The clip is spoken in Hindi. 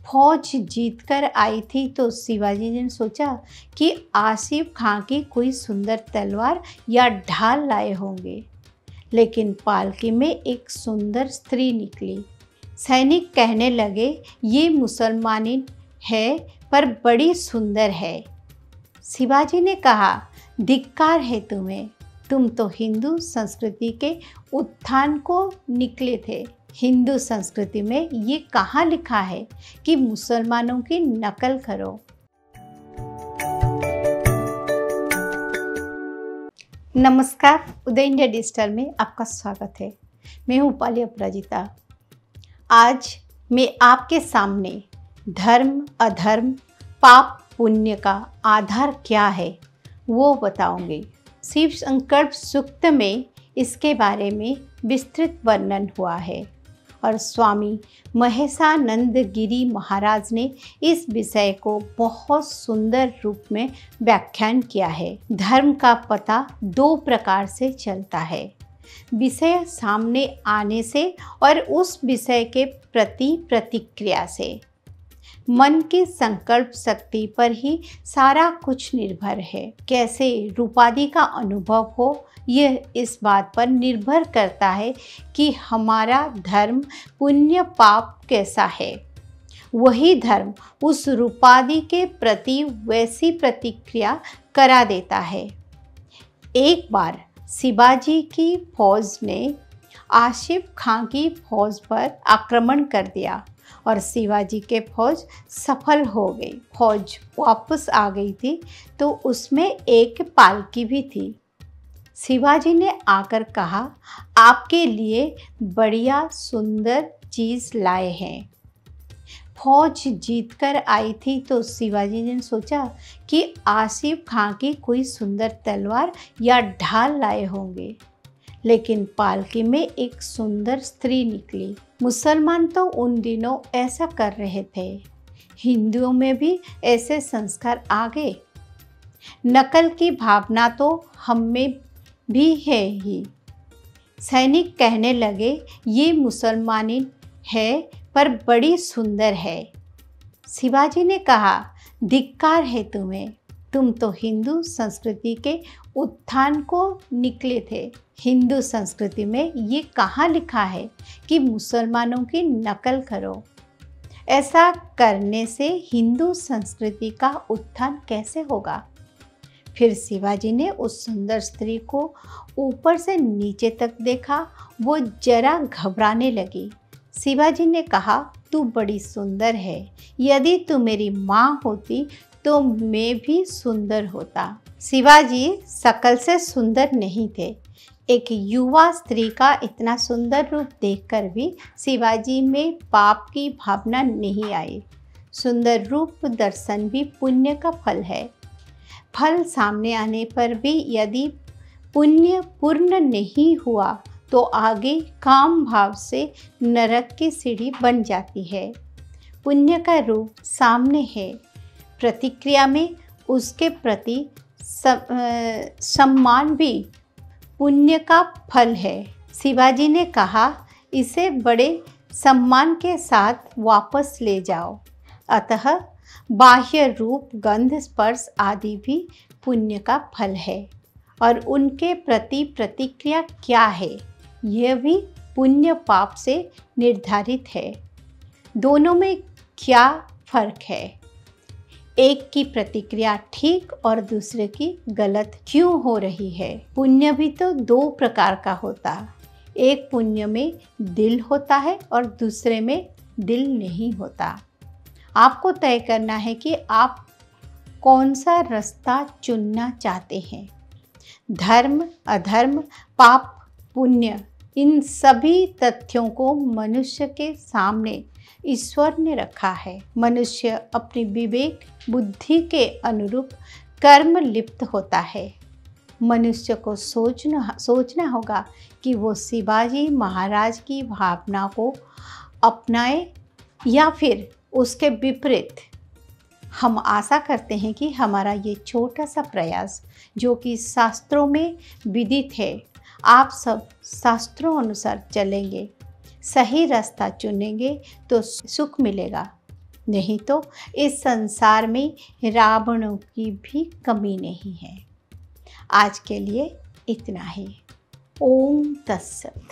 फौज जीतकर आई थी तो शिवाजी ने सोचा कि आसिफ खां की कोई सुंदर तलवार या ढाल लाए होंगे, लेकिन पालकी में एक सुंदर स्त्री निकली। सैनिक कहने लगे, ये मुसलमानी है पर बड़ी सुंदर है। शिवाजी ने कहा, धिक्कार है तुम्हें, तुम तो हिंदू संस्कृति के उत्थान को निकले थे। हिंदू संस्कृति में ये कहाँ लिखा है कि मुसलमानों की नकल करो। नमस्कार, उदय इंडिया डिजिटल में आपका स्वागत है। मैं हूँ पाली अपराजिता। आज मैं आपके सामने धर्म अधर्म पाप पुण्य का आधार क्या है वो बताऊंगी। शिव संकल्प सूक्त में इसके बारे में विस्तृत वर्णन हुआ है और स्वामी महेशानंद गिरी महाराज ने इस विषय को बहुत सुंदर रूप में व्याख्यान किया है। धर्म का पता दो प्रकार से चलता है, विषय सामने आने से और उस विषय के प्रति प्रतिक्रिया से। मन की संकल्प शक्ति पर ही सारा कुछ निर्भर है। कैसे रूपादि का अनुभव हो, यह इस बात पर निर्भर करता है कि हमारा धर्म पुण्य पाप कैसा है। वही धर्म उस रूपादि के प्रति वैसी प्रतिक्रिया करा देता है। एक बार शिवाजी की फौज ने आसिफ खां की फौज पर आक्रमण कर दिया और शिवाजी के फौज सफल हो गई। फौज वापस आ गई थी तो उसमें एक पालकी भी थी। शिवाजी ने आकर कहा, आपके लिए बढ़िया सुंदर चीज़ लाए हैं। फौज जीतकर आई थी तो शिवाजी ने सोचा कि आसिफ खां की कोई सुंदर तलवार या ढाल लाए होंगे, लेकिन पालकी में एक सुंदर स्त्री निकली। मुसलमान तो उन दिनों ऐसा कर रहे थे, हिंदुओं में भी ऐसे संस्कार आ गए। नकल की भावना तो हम में भी है ही। सैनिक कहने लगे, ये मुसलमानी है पर बड़ी सुंदर है। शिवाजी ने कहा, धिक्कार है तुम्हें, तुम तो हिंदू संस्कृति के उत्थान को निकले थे। हिंदू संस्कृति में ये कहाँ लिखा है कि मुसलमानों की नकल करो। ऐसा करने से हिंदू संस्कृति का उत्थान कैसे होगा। फिर शिवाजी ने उस सुंदर स्त्री को ऊपर से नीचे तक देखा। वो जरा घबराने लगी। शिवाजी ने कहा, तू बड़ी सुंदर है, यदि तू मेरी माँ होती तो मैं भी सुंदर होता। शिवाजी शकल से सुंदर नहीं थे। एक युवा स्त्री का इतना सुंदर रूप देखकर भी शिवाजी में पाप की भावना नहीं आई। सुंदर रूप दर्शन भी पुण्य का फल है। फल सामने आने पर भी यदि पुण्य पूर्ण नहीं हुआ तो आगे काम भाव से नरक की सीढ़ी बन जाती है। पुण्य का रूप सामने है, प्रतिक्रिया में उसके प्रति सम्मान भी पुण्य का फल है। शिवाजी ने कहा, इसे बड़े सम्मान के साथ वापस ले जाओ। अतः बाह्य रूप गंध स्पर्श आदि भी पुण्य का फल है और उनके प्रति प्रतिक्रिया क्या है यह भी पुण्य पाप से निर्धारित है। दोनों में क्या फर्क है। एक की प्रतिक्रिया ठीक और दूसरे की गलत क्यों हो रही है। पुण्य भी तो दो प्रकार का होता, एक पुण्य में दिल होता है और दूसरे में दिल नहीं होता। आपको तय करना है कि आप कौन सा रास्ता चुनना चाहते हैं। धर्म अधर्म पाप पुण्य, इन सभी तथ्यों को मनुष्य के सामने ईश्वर ने रखा है। मनुष्य अपनी विवेक बुद्धि के अनुरूप कर्म लिप्त होता है। मनुष्य को सोचना होगा कि वो शिवाजी महाराज की भावना को अपनाए या फिर उसके विपरीत। हम आशा करते हैं कि हमारा ये छोटा सा प्रयास जो कि शास्त्रों में विदित है, आप सब शास्त्रों अनुसार चलेंगे, सही रास्ता चुनेंगे तो सुख मिलेगा। नहीं तो इस संसार में रावणों की भी कमी नहीं है। आज के लिए इतना ही। ओम तत्सत।